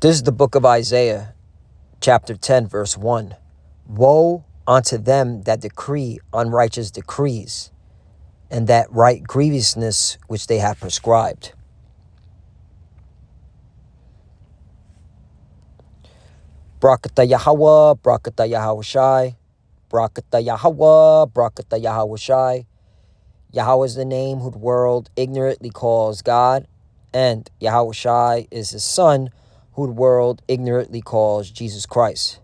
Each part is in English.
This is the book of Isaiah, chapter 10, verse 1. Woe unto them that decree unrighteous decrees, and that write grievousness which they have prescribed. Brakata Yahweh, Brakata Yahawashi, Brakata Yahweh, Brakata Yahawashi. Yahweh is the name who the world ignorantly calls God, and Yahawashi is his son, who the world ignorantly calls Jesus Christ.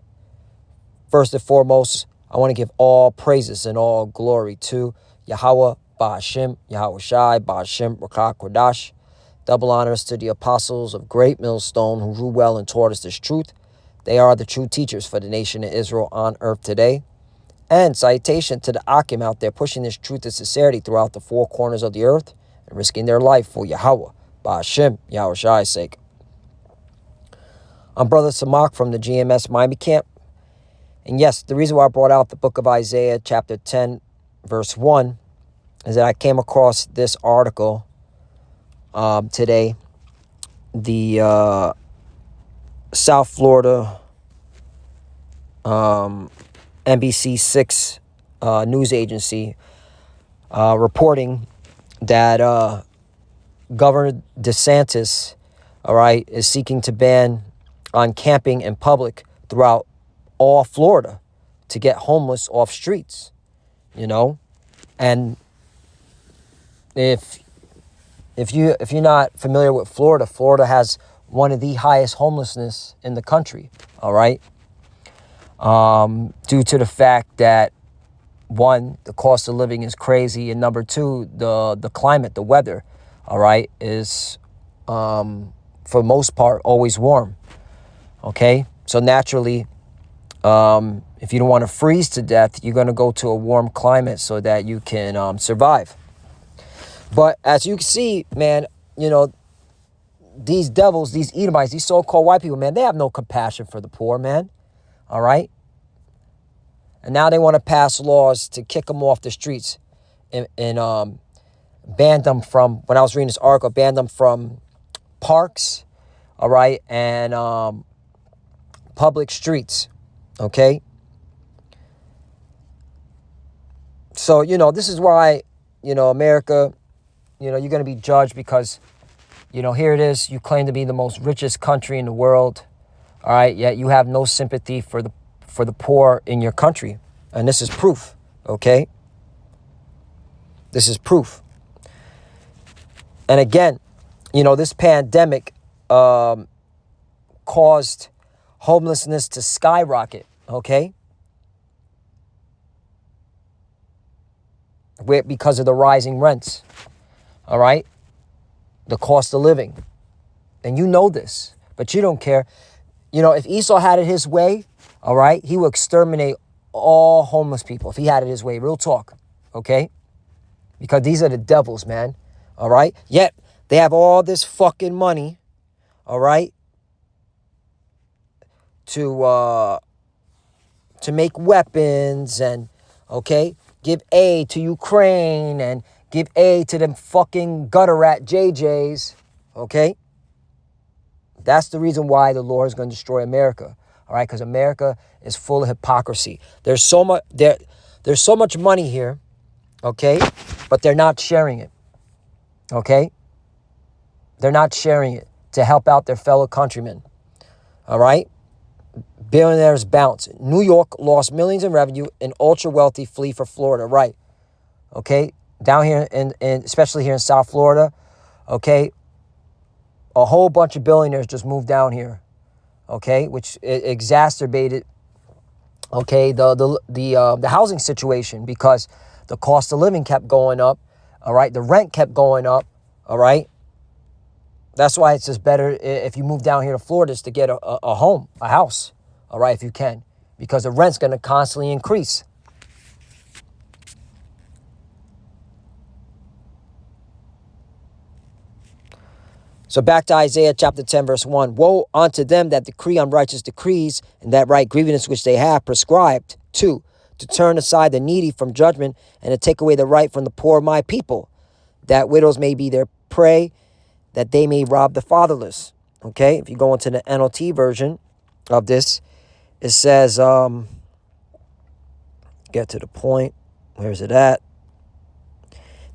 First and foremost, I want to give all praises and all glory to Yahweh, Ba'ashim, Yahawashi, Ba'ashim, Rakah Kodash. Double honors to the apostles of Great Millstone who rule well and taught us this truth. They are the true teachers for the nation of Israel on earth today. And citation to the Akim out there pushing this truth and sincerity throughout the four corners of the earth and risking their life for Yahweh, Ba'ashim, Yahawashi's sake. I'm Brother Samak from the GMS Miami camp. And yes, the reason why I brought out the book of Isaiah chapter 10, verse 1, is that I came across this article today. The South Florida NBC6 news agency reporting that Governor DeSantis, is seeking to ban on camping in public throughout all Florida to get homeless off streets, and if you're not familiar with Florida has one of the highest homelessness in the country, due to the fact that, one, the cost of living is crazy, and number two, the climate, the weather, is for most part always warm. So naturally, if you don't want to freeze to death, you're going to go to a warm climate so that you can survive. But as you can see, man, these devils, these Edomites, these so-called white people, man, they have no compassion for the poor, man. And now they want to pass laws to kick them off the streets and ban them from, when I was reading this article, ban them from parks, and public streets, So, this is why, America, you're going to be judged because, here it is. You claim to be the most richest country in the world. Yet you have no sympathy for the poor in your country. And this is proof. This is proof. And again, this pandemic caused homelessness to skyrocket. Because of the rising rents, the cost of living. And you know this, but you don't care. If Esau had it his way, he would exterminate all homeless people if he had it his way. Real talk, because these are the devils, man, Yet they have all this fucking money, to make weapons and, give aid to Ukraine and give aid to them fucking gutter rat JJs, That's the reason why the Lord is going to destroy America, because America is full of hypocrisy. There's so much money here, but they're not sharing it, They're not sharing it to help out their fellow countrymen, Billionaires bounce. New York lost millions in revenue and ultra-wealthy flee for Florida, Down here, in especially here in South Florida, a whole bunch of billionaires just moved down here, which exacerbated, the housing situation because the cost of living kept going up, the rent kept going up, That's why it's just better if you move down here to Florida is to get a home, a house, if you can, because the rent's going to constantly increase. So back to Isaiah chapter 10, verse 1. Woe unto them that decree unrighteous decrees, and that write grievousness which they have prescribed. 2, to turn aside the needy from judgment, and to take away the right from the poor of my people, that widows may be their prey, that they may rob the fatherless. Okay, if you go into the NLT version of this, it says, get to the point. Where is it at?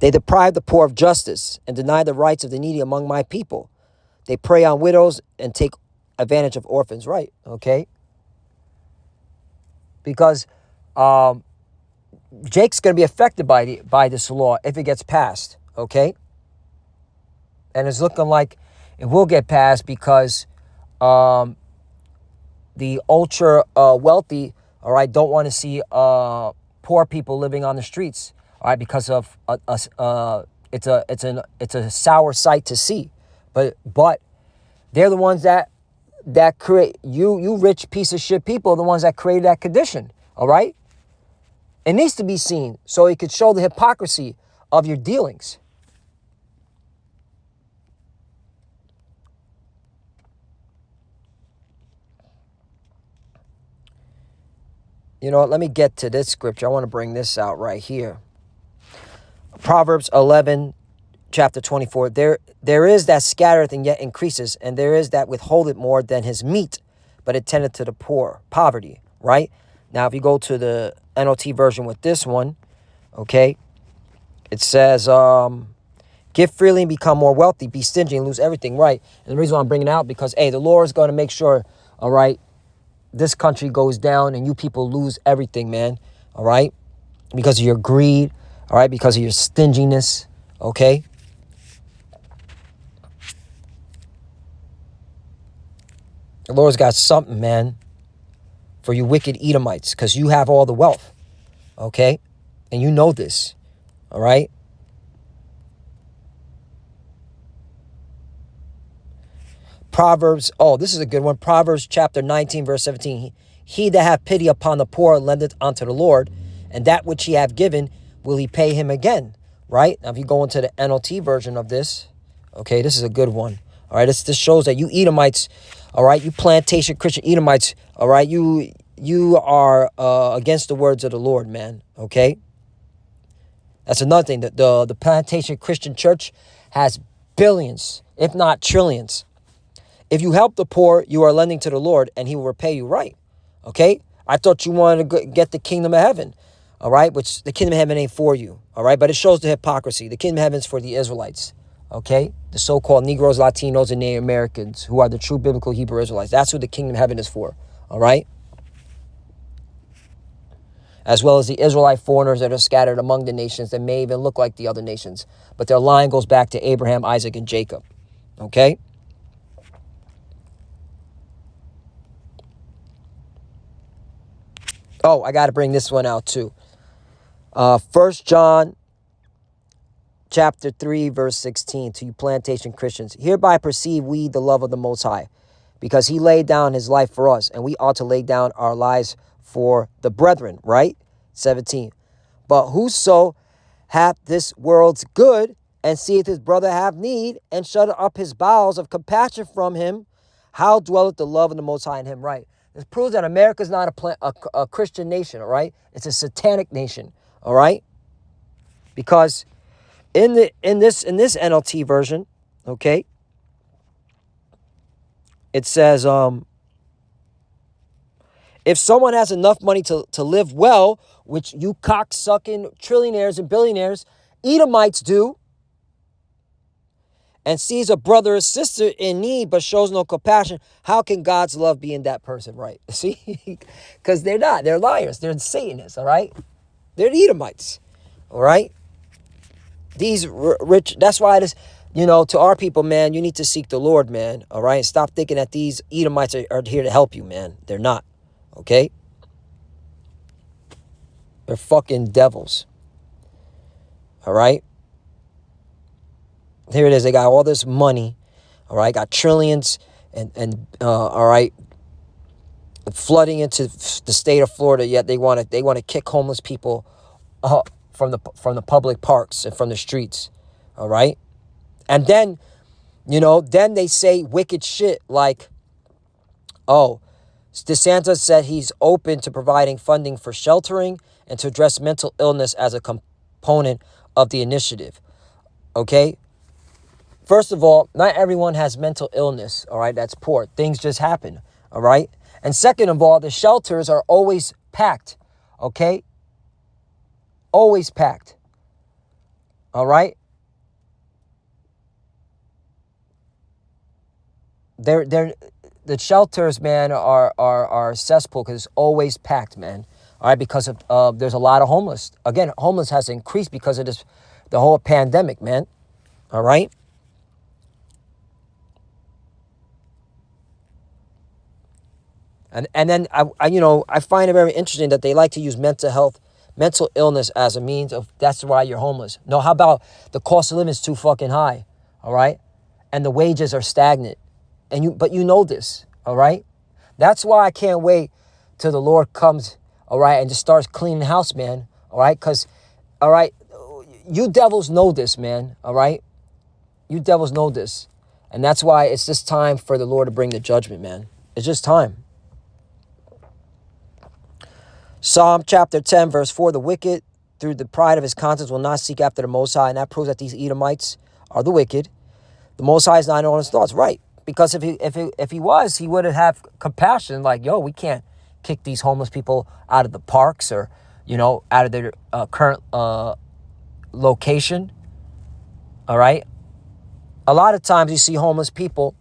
They deprive the poor of justice and deny the rights of the needy among my people. They prey on widows and take advantage of orphans. Right, okay? Because Jake's going to be affected by this law if it gets passed, okay? And it's looking like it will get passed because the ultra wealthy, all right, don't want to see poor people living on the streets, all right, because of it's a sour sight to see, but they're the ones that create you rich piece of shit people are the ones that created that condition, all right. It needs to be seen so it could show the hypocrisy of your dealings. You know what? Let me get to this scripture. I want to bring this out right here. Proverbs 11, chapter 24. There is that scattereth and yet increases, and there is that withholdeth more than his meat, but it tendeth to the poor. Poverty, right? Now, if you go to the NLT version with this one, okay, it says, give freely and become more wealthy. Be stingy and lose everything, right? And the reason why I'm bringing it out, because, hey, the Lord is going to make sure, all right, this country goes down and you people lose everything, man, all right? Because of your greed, all right? Because of your stinginess, okay? The Lord's got something, man, for you wicked Edomites, because you have all the wealth, okay? And you know this, all right? Proverbs, this is a good one. Proverbs chapter 19, verse 17. He that hath pity upon the poor lendeth unto the Lord, and that which he hath given will he pay him again, right? Now, if you go into the NLT version of this, okay, this is a good one. All right, this shows that you Edomites, all right, you plantation Christian Edomites, all right, you are against the words of the Lord, man, okay? That's another thing. The plantation Christian church has billions, if not trillions. If you help the poor, you are lending to the Lord, and he will repay you, right? Okay? I thought you wanted to get the kingdom of heaven, all right? Which the kingdom of heaven ain't for you, all right? But it shows the hypocrisy. The kingdom of heaven is for the Israelites, okay? The so-called Negroes, Latinos, and Native Americans, who are the true biblical Hebrew Israelites. That's who the kingdom of heaven is for, all right? As well as the Israelite foreigners that are scattered among the nations that may even look like the other nations. But their line goes back to Abraham, Isaac, and Jacob, okay? Oh, I got to bring this one out too. 1 John chapter 3, verse 16, to you plantation Christians. Hereby perceive we the love of the Most High, because he laid down his life for us, and we ought to lay down our lives for the brethren, right? 17. But whoso hath this world's good, and seeth his brother have need, and shutteth up his bowels of compassion from him, how dwelleth the love of the Most High in him, right? This proves that America is not a Christian nation, all right? It's a satanic nation, all right? Because in this NLT version, okay, it says, if someone has enough money to live well, which you cocksucking trillionaires and billionaires, Edomites do, and sees a brother or sister in need but shows no compassion, how can God's love be in that person, right? See? Because they're not. They're liars. They're Satanists, all right? They're the Edomites, all right? These rich, that's why this, to our people, man, you need to seek the Lord, man, all right? Stop thinking that these Edomites are here to help you, man. They're not, okay? They're fucking devils, all right? Here it is. They got all this money, all right? Got trillions and all right, flooding into the state of Florida. Yet they want to kick homeless people from the public parks and from the streets, all right? And then, then they say wicked shit like, oh, DeSantis said he's open to providing funding for sheltering and to address mental illness as a component of the initiative, okay? First of all, not everyone has mental illness, all right? That's poor. Things just happen, all right? And second of all, the shelters are always packed, okay? Always packed, all right? The shelters, man, are cesspool because it's always packed, man. All right, because of there's a lot of homeless. Again, homeless has increased because of this, the whole pandemic, man. All right. And then I find it very interesting that they like to use mental illness as a means of that's why you're homeless. No, how about the cost of living is too fucking high, all right, and the wages are stagnant, but you know this, all right. That's why I can't wait till the Lord comes, all right, and just starts cleaning the house, man, all right, because, all right, you devils know this, man, all right, you devils know this, and that's why it's just time for the Lord to bring the judgment, man. It's just time. Psalm chapter 10, verse 4, the wicked, through the pride of his conscience, will not seek after the Most High. And that proves that these Edomites are the wicked. The Most High is not on his thoughts. Right. Because if he was, he would have compassion. Like, yo, we can't kick these homeless people out of the parks or, out of their current location. All right. A lot of times you see homeless people,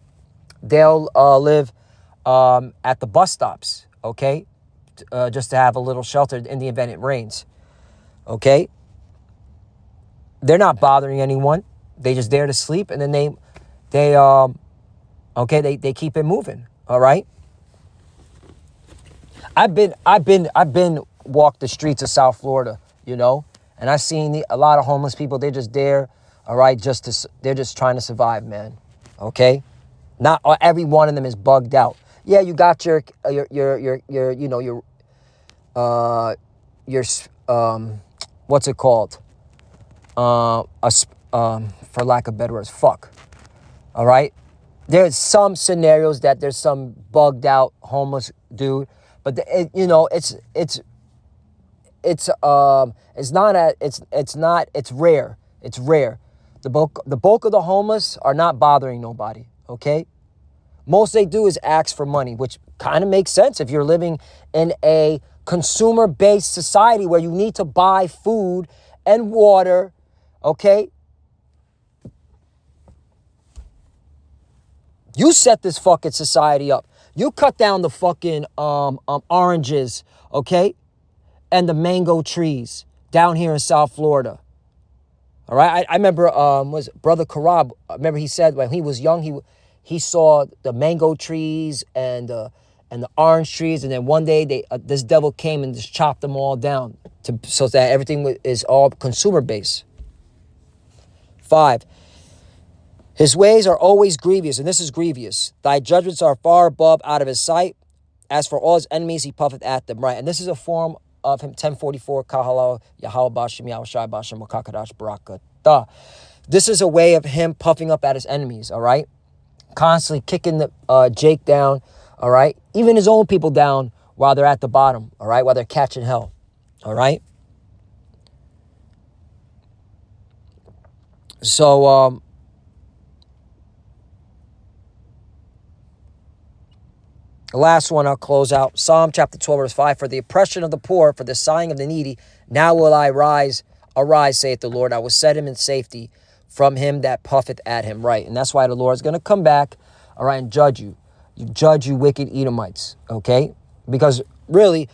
they'll live at the bus stops. Okay. Just to have a little shelter in the event it rains. Okay? They're not bothering anyone. They just there to sleep, and then they keep it moving. All right? I've been walked the streets of South Florida, and I've seen a lot of homeless people. They're just there, all right, they're just trying to survive, man. Okay? Not every one of them is bugged out. Yeah, you got your what's it called? For lack of better words, fuck. All right. There's some scenarios that there's some bugged out homeless dude, but it's rare. It's rare. The bulk of the homeless are not bothering nobody. Okay. Most they do is ask for money, which kind of makes sense if you're living in a consumer-based society where you need to buy food and water, okay? You set this fucking society up. You cut down the fucking oranges, okay? And the mango trees down here in South Florida. All right? I remember, was Brother Karab, I remember he said when he was young, he saw the mango trees and the orange trees, and then one day this devil came and just chopped them all down so that everything is all consumer based. 5, his ways are always grievous, and this is grievous. Thy judgments are far above out of his sight. As for all his enemies, he puffeth at them. Right, and this is a form of him. 1044 Kahala Yahweh Bashem Yahushai Bashem Wakakadash Barakata. This is a way of him puffing up at his enemies. All right. Constantly kicking the Jake down, all right? Even his own people down while they're at the bottom, all right? While they're catching hell, all right? So, the last one I'll close out. Psalm chapter 12, verse 5. For the oppression of the poor, for the sighing of the needy, now will I arise, saith the Lord. I will set him in safety from him that puffeth at him. Right. And that's why the Lord is going to come back, all right, and judge you. You judge you wicked Edomites, okay? Because really,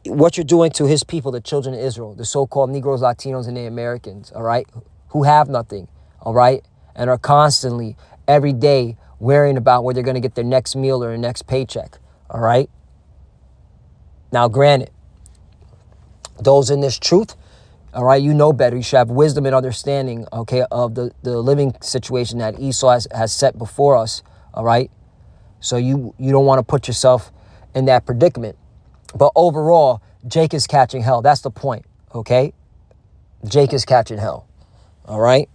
what you're doing to his people, the children of Israel, the so-called Negroes, Latinos, and the Americans, all right, who have nothing, all right, and are constantly, every day, worrying about where they're going to get their next meal or their next paycheck, all right? Now, granted, those in this truth, all right, you know better. You should have wisdom and understanding, okay, of the living situation that Esau has set before us, all right? So you don't want to put yourself in that predicament. But overall, Jake is catching hell. That's the point, okay? Jake is catching hell, all right?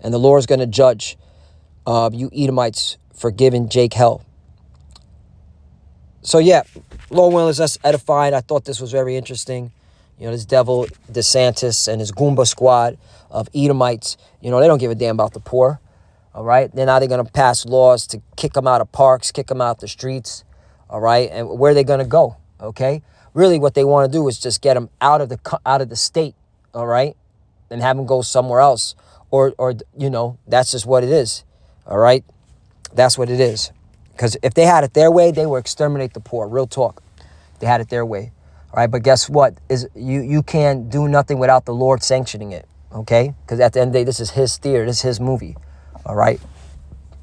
And the Lord is going to judge you Edomites for giving Jake hell. So, yeah, Lord willing, let's edify. I thought this was very interesting. You know, this devil, DeSantis, and his Goomba squad of Edomites, you know, they don't give a damn about the poor. All right. Then now they're going to pass laws to kick them out of parks, kick them out the streets. All right. And where are they going to go? Okay. Really, what they want to do is just get them out of the state. All right. And have them go somewhere else. Or, you know, that's just what it is. All right. That's what it is. Because if they had it their way, they would exterminate the poor. Real talk. They had it their way. All right. But guess what? You can't do nothing without the Lord sanctioning it. Okay. Because at the end of the day, this is his theater. This is his movie. All right.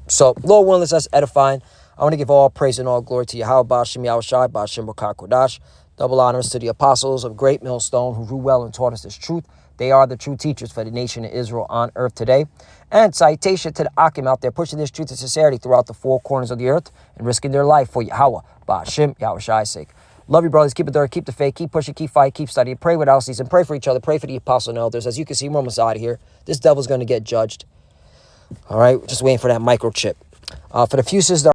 So, Lord willing, that's edifying. I want to give all praise and all glory to Yahweh, Ba'ashem Yahushai, Ba'ashem B'Kar Kodash. Double honors to the apostles of Great Millstone who rule well and taught us this truth. They are the true teachers for the nation of Israel on earth today. And citation to the Akim out there pushing this truth and sincerity throughout the four corners of the earth and risking their life for Yahweh, Ba'ashem Yahushai's sake. Love you, brothers. Keep it there. Keep the faith. Keep pushing. Keep fighting. Keep studying. Pray without ceasing. Pray for each other. Pray for the apostles and elders. As you can see, we're almost out of here. This devil's going to get judged. All right, just waiting for that microchip. For the few sisters that